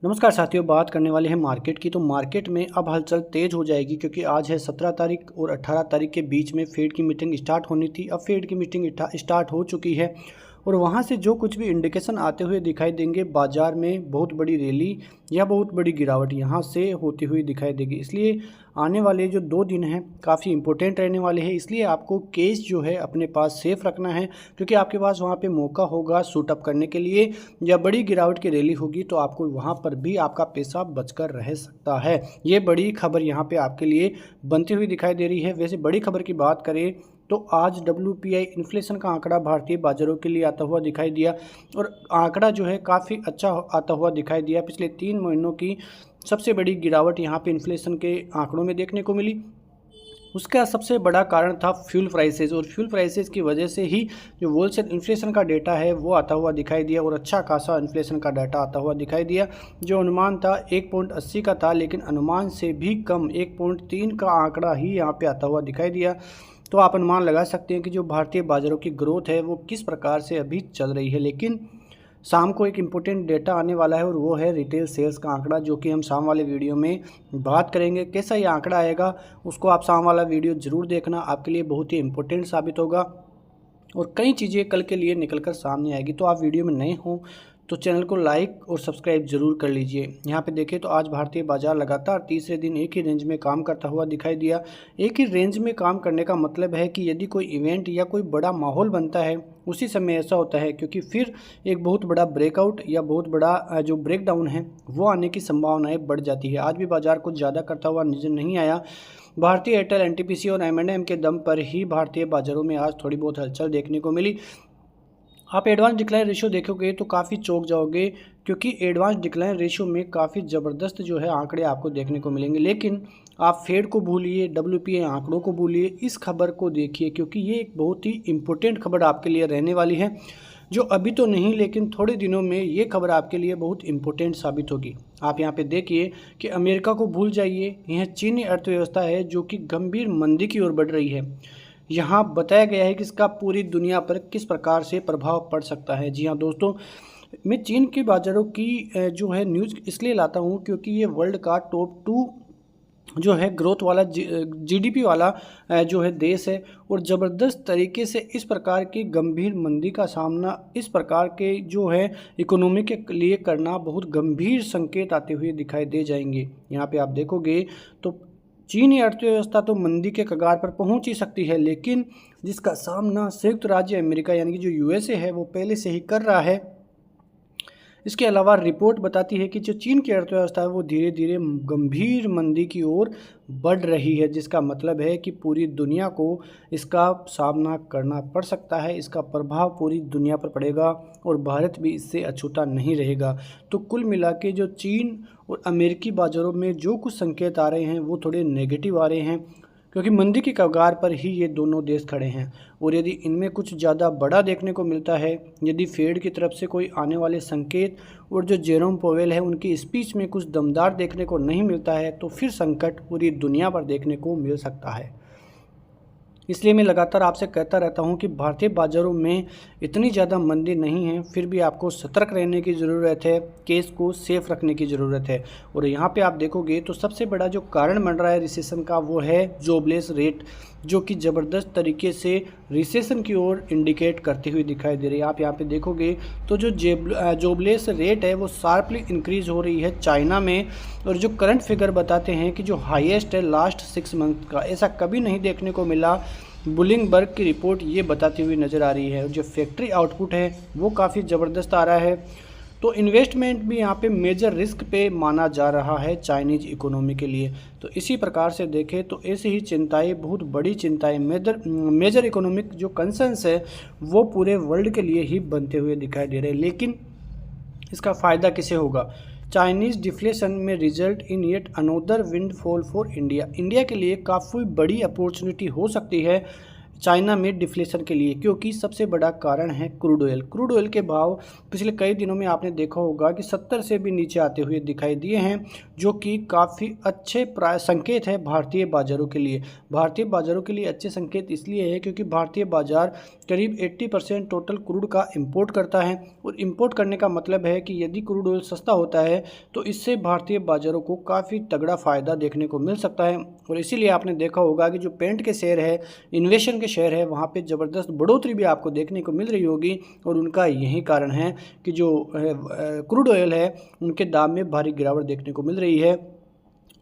नमस्कार साथियों, बात करने वाले हैं मार्केट की। तो मार्केट में अब हलचल तेज़ हो जाएगी क्योंकि आज है 17 तारीख और 18 तारीख के बीच में फेड की मीटिंग स्टार्ट होनी थी। अब फेड की मीटिंग स्टार्ट हो चुकी है और वहाँ से जो कुछ भी इंडिकेशन आते हुए दिखाई देंगे, बाज़ार में बहुत बड़ी रैली या बहुत बड़ी गिरावट यहाँ से होती हुई दिखाई देगी। इसलिए आने वाले जो 2 दिन हैं काफ़ी इंपॉर्टेंट रहने वाले हैं। इसलिए आपको कैश जो है अपने पास सेफ रखना है, क्योंकि आपके पास वहाँ पे मौका होगा शूट अप करने के लिए या बड़ी गिरावट की रैली होगी तो आपको वहाँ पर भी आपका पैसा बचकर रह सकता है। ये बड़ी खबर यहाँ पे आपके लिए बनती हुई दिखाई दे रही है। वैसे बड़ी खबर की बात करें तो आज WPI इन्फ्लेशन का आंकड़ा भारतीय बाजारों के लिए आता हुआ दिखाई दिया और आंकड़ा जो है काफ़ी अच्छा आता हुआ दिखाई दिया। पिछले 3 महीनों की सबसे बड़ी गिरावट यहाँ पे इन्फ्लेशन के आंकड़ों में देखने को मिली। उसका सबसे बड़ा कारण था फ्यूल प्राइसेस, और फ्यूल प्राइसेस की वजह से ही जो होलसेल इन्फ्लेशन का डेटा है वो आता हुआ दिखाई दिया और अच्छा खासा इन्फ्लेशन का डाटा आता हुआ दिखाई दिया। जो अनुमान था 1.80 का था, लेकिन अनुमान से भी कम 1.3 का आंकड़ा ही यहाँ पे आता हुआ दिखाई दिया। तो आप अनुमान लगा सकते हैं कि जो भारतीय बाज़ारों की ग्रोथ है वो किस प्रकार से अभी चल रही है। लेकिन शाम को एक इम्पोर्टेंट डेटा आने वाला है और वो है रिटेल सेल्स का आंकड़ा, जो कि हम शाम वाले वीडियो में बात करेंगे। कैसा ये आंकड़ा आएगा उसको आप शाम वाला वीडियो ज़रूर देखना, आपके लिए बहुत ही इम्पोर्टेंट साबित होगा और कई चीज़ें कल के लिए निकलकर सामने आएगी। तो आप वीडियो में नए हों तो चैनल को लाइक और सब्सक्राइब जरूर कर लीजिए। यहाँ पे देखें तो आज भारतीय बाजार लगातार तीसरे दिन एक ही रेंज में काम करता हुआ दिखाई दिया। एक ही रेंज में काम करने का मतलब है कि यदि कोई इवेंट या कोई बड़ा माहौल बनता है उसी समय ऐसा होता है, क्योंकि फिर एक बहुत बड़ा ब्रेकआउट या बहुत बड़ा जो ब्रेकडाउन है वो आने की संभावनाएँ बढ़ जाती है। आज भी बाजार कुछ ज़्यादा करता हुआ नजर नहीं आया। भारतीय एयरटेल, NTPC और M&M के दम पर ही भारतीय बाजारों में आज थोड़ी बहुत हलचल देखने को मिली। आप एडवांस डिक्लाइन रेशियो देखोगे तो काफ़ी चौंक जाओगे, क्योंकि एडवांस डिक्लाइन रेशियो में काफ़ी ज़बरदस्त जो है आंकड़े आपको देखने को मिलेंगे। लेकिन आप फेड को भूलिए, WPI आंकड़ों को भूलिए, इस खबर को देखिए, क्योंकि ये एक बहुत ही इम्पोर्टेंट खबर आपके लिए रहने वाली है, जो अभी तो नहीं लेकिन थोड़े दिनों में ये खबर आपके लिए बहुत इम्पोर्टेंट साबित होगी। आप यहाँ पे देखिए कि अमेरिका को भूल जाइए, यह चीनी अर्थव्यवस्था है जो कि गंभीर मंदी की ओर बढ़ रही है। यहाँ बताया गया है कि इसका पूरी दुनिया पर किस प्रकार से प्रभाव पड़ सकता है। जी हाँ दोस्तों, मैं चीन के बाज़ारों की जो है न्यूज़ इसलिए लाता हूँ क्योंकि ये वर्ल्ड का टॉप 2 जो है ग्रोथ वाला GDP वाला जो है देश है और ज़बरदस्त तरीके से इस प्रकार की गंभीर मंदी का सामना इस प्रकार के जो है इकोनॉमी के लिए करना बहुत गंभीर संकेत आते हुए दिखाई दे जाएंगे। यहाँ पे आप देखोगे तो चीनी अर्थव्यवस्था तो मंदी के कगार पर पहुंच ही सकती है, लेकिन जिसका सामना संयुक्त राज्य अमेरिका यानी कि जो USA है वो पहले से ही कर रहा है। इसके अलावा रिपोर्ट बताती है कि जो चीन की अर्थव्यवस्था है वो धीरे धीरे गंभीर मंदी की ओर बढ़ रही है, जिसका मतलब है कि पूरी दुनिया को इसका सामना करना पड़ सकता है। इसका प्रभाव पूरी दुनिया पर पड़ेगा और भारत भी इससे अछूता नहीं रहेगा। तो कुल मिला के जो चीन और अमेरिकी बाज़ारों में जो कुछ संकेत आ रहे हैं वो थोड़े नेगेटिव आ रहे हैं, क्योंकि मंदी की कगार पर ही ये दोनों देश खड़े हैं। और यदि इनमें कुछ ज़्यादा बड़ा देखने को मिलता है, यदि फेड की तरफ से कोई आने वाले संकेत और जो जेरोम पोवेल है उनकी स्पीच में कुछ दमदार देखने को नहीं मिलता है, तो फिर संकट पूरी दुनिया पर देखने को मिल सकता है। इसलिए मैं लगातार आपसे कहता रहता हूं कि भारतीय बाज़ारों में इतनी ज़्यादा मंदी नहीं है, फिर भी आपको सतर्क रहने की ज़रूरत है, केस को सेफ रखने की ज़रूरत है। और यहाँ पे आप देखोगे तो सबसे बड़ा जो कारण बन रहा है रिसेशन का वो है जॉबलेस रेट, जो कि ज़बरदस्त तरीके से रिसेशन की ओर इंडिकेट करती हुई दिखाई दे रही है। आप यहाँ पे देखोगे तो जो जॉबलेस रेट है वो शार्पली इंक्रीज़ हो रही है चाइना में, और जो करंट फिगर बताते हैं कि जो हाईएस्ट है लास्ट 6 मंथ का, ऐसा कभी नहीं देखने को मिला। बुलिंगबर्ग की रिपोर्ट ये बताती हुई नज़र आ रही है। जो फैक्ट्री आउटपुट है वो काफ़ी ज़बरदस्त आ रहा है। तो इन्वेस्टमेंट भी यहाँ पे मेजर रिस्क पे माना जा रहा है चाइनीज़ इकोनॉमी के लिए। तो इसी प्रकार से देखें तो ऐसी ही चिंताएं, बहुत बड़ी चिंताएं, मेजर इकोनॉमिक जो कंसर्न्स है वो पूरे वर्ल्ड के लिए ही बनते हुए दिखाई दे रहे हैं। लेकिन इसका फ़ायदा किसे होगा? चाइनीज़ डिफ्लेशन में result in yet another windfall for India. India के लिए काफ़ी बड़ी अपॉर्चुनिटी हो सकती है चाइना में डिफ्लेशन के लिए, क्योंकि सबसे बड़ा कारण है क्रूड ऑयल। क्रूड ऑयल के भाव पिछले कई दिनों में आपने देखा होगा कि 70 से भी नीचे आते हुए दिखाई दिए हैं, जो कि काफ़ी अच्छे संकेत है भारतीय बाज़ारों के लिए। भारतीय बाज़ारों के लिए अच्छे संकेत इसलिए है क्योंकि भारतीय बाज़ार करीब 80% टोटल क्रूड का इंपोर्ट करता है, और इंपोर्ट करने का मतलब है कि यदि क्रूड ऑयल सस्ता होता है तो इससे भारतीय बाज़ारों को काफ़ी तगड़ा फ़ायदा देखने को मिल सकता है। और इसीलिए आपने देखा होगा कि जो पेंट के शेयर है, इन्वेशन के शेयर है, वहाँ पे ज़बरदस्त बढ़ोतरी भी आपको देखने को मिल रही होगी, और उनका यही कारण है कि जो क्रूड ऑयल है उनके दाम में भारी गिरावट देखने को मिल रही है।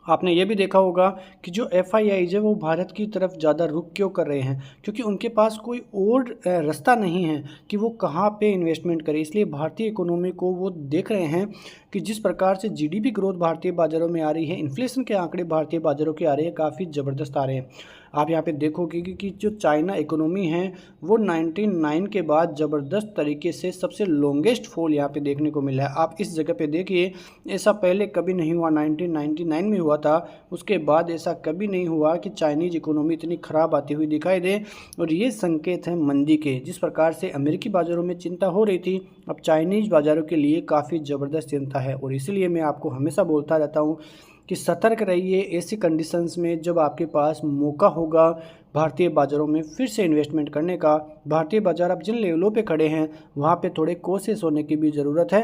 आपने ये भी देखा होगा कि जो FIIs है वो भारत की तरफ ज़्यादा रुख क्यों कर रहे हैं, क्योंकि उनके पास कोई और रास्ता नहीं है कि वो कहाँ पे इन्वेस्टमेंट करें। इसलिए भारतीय इकोनॉमी को वो देख रहे हैं कि जिस प्रकार से GDP ग्रोथ भारतीय बाज़ारों में आ रही है, इन्फ्लेशन के आंकड़े भारतीय बाज़ारों के आ रहे हैं, काफ़ी ज़बरदस्त आ रहे हैं। आप यहाँ पे देखोगे कि जो चाइना इकोनॉमी है वो 99 के बाद ज़बरदस्त तरीके से सबसे लॉन्गेस्ट फॉल यहाँ पे देखने को मिला है। आप इस जगह पे देखिए, ऐसा पहले कभी नहीं हुआ। 1999 में हुआ था, उसके बाद ऐसा कभी नहीं हुआ कि चाइनीज़ इकोनॉमी इतनी ख़राब आती हुई दिखाई दे। और ये संकेत हैं मंदी के। जिस प्रकार से अमेरिकी बाज़ारों में चिंता हो रही थी, अब चाइनीज़ बाज़ारों के लिए काफ़ी ज़बरदस्त चिंता है। और इसीलिए मैं आपको हमेशा बोलता रहता हूँ कि सतर्क रहिए ऐसी कंडीशंस में जब आपके पास मौका होगा भारतीय बाज़ारों में फिर से इन्वेस्टमेंट करने का। भारतीय बाज़ार अब जिन लेवलों पे खड़े हैं वहाँ पे थोड़े कोशिश होने की भी ज़रूरत है,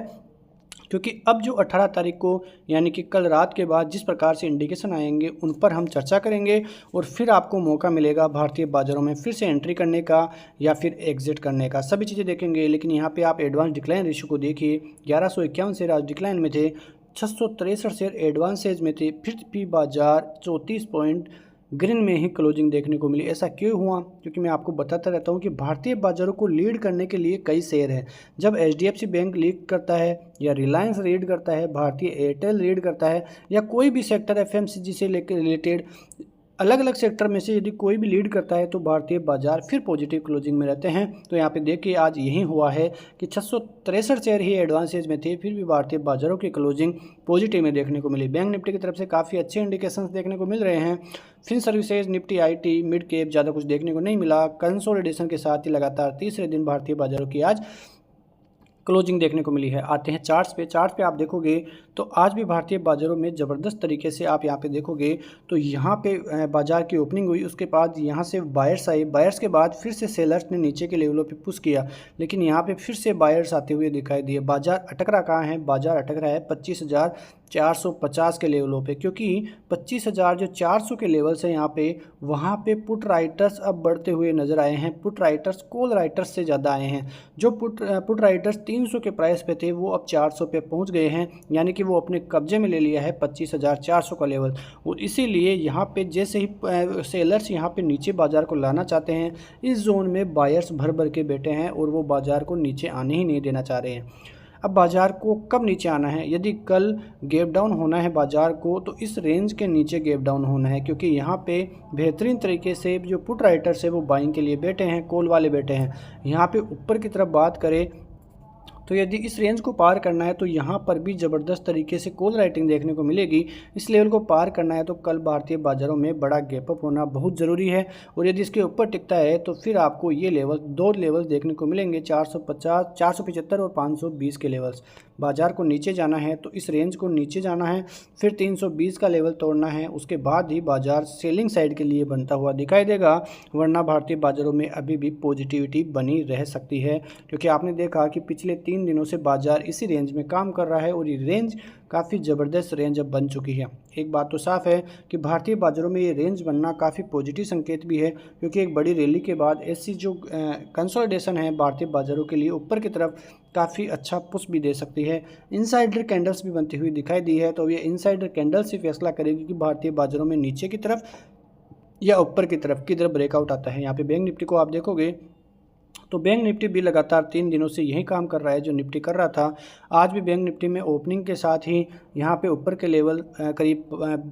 क्योंकि अब जो 18 तारीख को यानी कि कल रात के बाद जिस प्रकार से इंडिकेशन आएंगे उन पर हम चर्चा करेंगे, और फिर आपको मौका मिलेगा भारतीय बाज़ारों में फिर से एंट्री करने का या फिर एग्जिट करने का, सभी चीज़ें देखेंगे। लेकिन यहाँ पे आप एडवांस डिक्लाइन रेशियो को देखिए, 1151 शेयर आज डिक्लाइन में थे, 663 शेयर एडवांसेज में थे, फिर भी बाज़ार 34 पॉइंट ग्रीन में ही क्लोजिंग देखने को मिली। ऐसा क्यों हुआ? क्योंकि मैं आपको बताता रहता हूं कि भारतीय बाज़ारों को लीड करने के लिए कई शेयर हैं। जब HDFC बैंक लीड करता है, या रिलायंस लीड करता है, भारतीय एयरटेल लीड करता है, या कोई भी सेक्टर FMCG से लेकर रिलेटेड अलग अलग सेक्टर में से यदि कोई भी लीड करता है तो भारतीय बाजार फिर पॉजिटिव क्लोजिंग में रहते हैं। तो यहाँ पे देखिए आज यही हुआ है कि 663 शेयर ही एडवांसेज में थे, फिर भी भारतीय बाजारों की क्लोजिंग पॉजिटिव में देखने को मिली। बैंक निफ्टी की तरफ से काफ़ी अच्छे इंडिकेशंस देखने को मिल रहे हैं। Fin services, nifty, IT, mid cap ज़्यादा कुछ देखने को नहीं मिला। कंसोलिडेशन के साथ ही लगातार तीसरे दिन भारतीय बाजारों की आज क्लोजिंग देखने को मिली है। आते हैं चार्ट्स पे। चार्ट पे आप देखोगे तो आज भी भारतीय बाज़ारों में ज़बरदस्त तरीके से आप यहाँ पे देखोगे तो यहाँ पे बाज़ार की ओपनिंग हुई, उसके बाद यहाँ से बायर्स आए, बायर्स के बाद फिर से सेलर्स ने नीचे के लेवलों पे पुश किया, लेकिन यहाँ पे फिर से बायर्स आते हुए दिखाई दिए। बाज़ार अटक रहा कहाँ है? बाज़ार अटक रहा है 25,450 के लेवलों पे, क्योंकि 25,000 जो 400 के लेवल से यहाँ पे, वहाँ पे पुट राइटर्स अब बढ़ते हुए नज़र आए हैं। पुट राइटर्स कॉल राइटर्स से ज़्यादा आए हैं। जो पुट राइटर्स 300 के प्राइस पे थे वो अब 400 पे पहुँच गए हैं, यानी कि वो अपने कब्जे में ले लिया है 25,400 का लेवल। और इसीलिए यहाँ पे जैसे ही सेलर्स यहाँ पे नीचे बाज़ार को लाना चाहते हैं, इस जोन में बायर्स भर भर के बैठे हैं और वो बाज़ार को नीचे आने ही नहीं देना चाह रहे हैं। अब बाज़ार को कब नीचे आना है? यदि कल गैप डाउन होना है बाज़ार को तो इस रेंज के नीचे गैप डाउन होना है, क्योंकि यहाँ पे बेहतरीन तरीके से जो पुट राइटर्स है वो बाइंग के लिए बैठे हैं, कॉल वाले बैठे हैं। यहाँ पे ऊपर की तरफ बात करें तो यदि इस रेंज को पार करना है तो यहाँ पर भी ज़बरदस्त तरीके से कॉल राइटिंग देखने को मिलेगी। इस लेवल को पार करना है तो कल भारतीय बाज़ारों में बड़ा गैप अप होना बहुत ज़रूरी है, और यदि इसके ऊपर टिकता है तो फिर आपको ये लेवल, दो लेवल देखने को मिलेंगे, 450, 475 और 520 के लेवल्स। बाज़ार को नीचे जाना है तो इस रेंज को नीचे जाना है, फिर 320 का लेवल तोड़ना है, उसके बाद ही बाज़ार सेलिंग साइड के लिए बनता हुआ दिखाई देगा, वरना भारतीय बाज़ारों में अभी भी पॉजिटिविटी बनी रह सकती है। क्योंकि आपने देखा कि पिछले 3 दिनों से बाज़ार इसी रेंज में काम कर रहा है और ये रेंज काफ़ी ज़बरदस्त रेंज अब बन चुकी है। एक बात तो साफ़ है कि भारतीय बाज़ारों में ये रेंज बनना काफ़ी पॉजिटिव संकेत भी है, क्योंकि एक बड़ी रैली के बाद ऐसी जो कंसोलिडेशन है भारतीय बाज़ारों के लिए ऊपर की तरफ काफ़ी अच्छा पुश भी दे सकती है। इनसाइडर कैंडल्स भी बनती हुई दिखाई दी है, तो ये इनसाइडर कैंडल्स ही फैसला करेगी कि भारतीय बाज़ारों में नीचे की तरफ या ऊपर की तरफ किधर ब्रेकआउट आता है। यहाँ पे बैंक निफ्टी को आप देखोगे तो बैंक निफ्टी भी लगातार 3 दिनों से यही काम कर रहा है जो निफ्टी कर रहा था। आज भी बैंक निफ्टी में ओपनिंग के साथ ही यहाँ पे ऊपर के लेवल करीब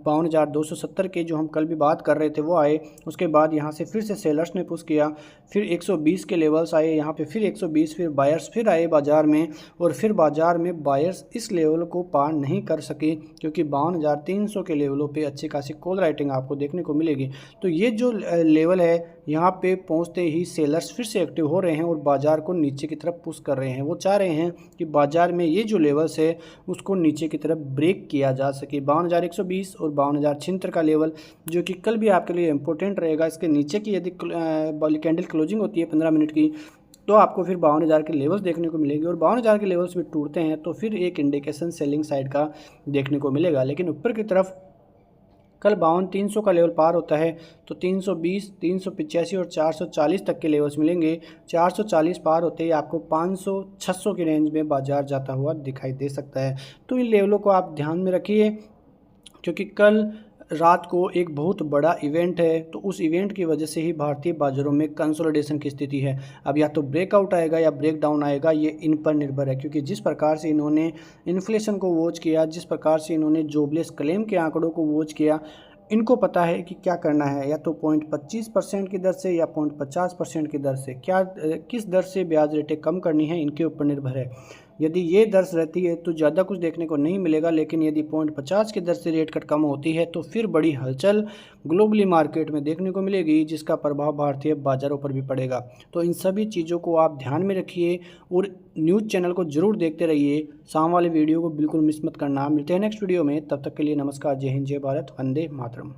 52,270 के जो हम कल भी बात कर रहे थे वो आए। उसके बाद यहाँ से फिर से सेलर्स ने पुश किया, फिर 120 के लेवल्स आए, यहाँ पे फिर 120, फिर बायर्स फिर आए बाज़ार में, और फिर बाज़ार में बायर्स इस लेवल को पार नहीं कर सके, क्योंकि 52,300 के लेवलों पर अच्छी खासी कॉल राइटिंग आपको देखने को मिलेगी। तो ये जो लेवल है यहाँ पे पहुँचते ही सेलर्स फिर से एक्टिव हो रहे हैं और बाज़ार को नीचे की तरफ पुश कर रहे हैं। वो चाह रहे हैं कि बाज़ार में ये जो लेवल्स है उसको नीचे की तरफ ब्रेक किया जा सके। 52,120 और 52,076 का लेवल जो कि कल भी आपके लिए इंपॉर्टेंट रहेगा। इसके नीचे की यदि कैंडल क्लोजिंग होती है 15 मिनट की तो आपको फिर 52,000 के लेवल्स देखने को मिलेंगे और 52,000 के लेवल्स भी टूटते हैं तो फिर एक इंडिकेशन सेलिंग साइड का देखने को मिलेगा। लेकिन ऊपर की तरफ कल 52,300 का लेवल पार होता है तो 320, 385 और 440 तक के लेवल्स मिलेंगे। 440 पार होते ही आपको 500, 600 की रेंज में बाजार जाता हुआ दिखाई दे सकता है। तो इन लेवलों को आप ध्यान में रखिए क्योंकि कल रात को एक बहुत बड़ा इवेंट है तो उस इवेंट की वजह से ही भारतीय बाज़ारों में कंसोलिडेशन की स्थिति है। अब या तो ब्रेकआउट आएगा या ब्रेक डाउन आएगा, ये इन पर निर्भर है क्योंकि जिस प्रकार से इन्होंने इन्फ्लेशन को वॉच किया, जिस प्रकार से इन्होंने जॉबलेस क्लेम के आंकड़ों को वॉच किया, इनको पता है कि क्या करना है, या तो 0.25% की दर से या 0.50% की दर से क्या किस दर से ब्याज रेटें कम करनी है इनके ऊपर निर्भर है। यदि ये दर रहती है तो ज़्यादा कुछ देखने को नहीं मिलेगा, लेकिन यदि 0.50 की दर से रेट कट कम होती है तो फिर बड़ी हलचल ग्लोबली मार्केट में देखने को मिलेगी जिसका प्रभाव भारतीय बाज़ारों पर भी पड़ेगा। तो इन सभी चीज़ों को आप ध्यान में रखिए और न्यूज़ चैनल को ज़रूर देखते रहिए। शाम वाले वीडियो को बिल्कुल मिस मत करना। मिलते हैं नेक्स्ट वीडियो में, तब तक के लिए नमस्कार, जय हिंद, जय भारत, वंदे मातरम।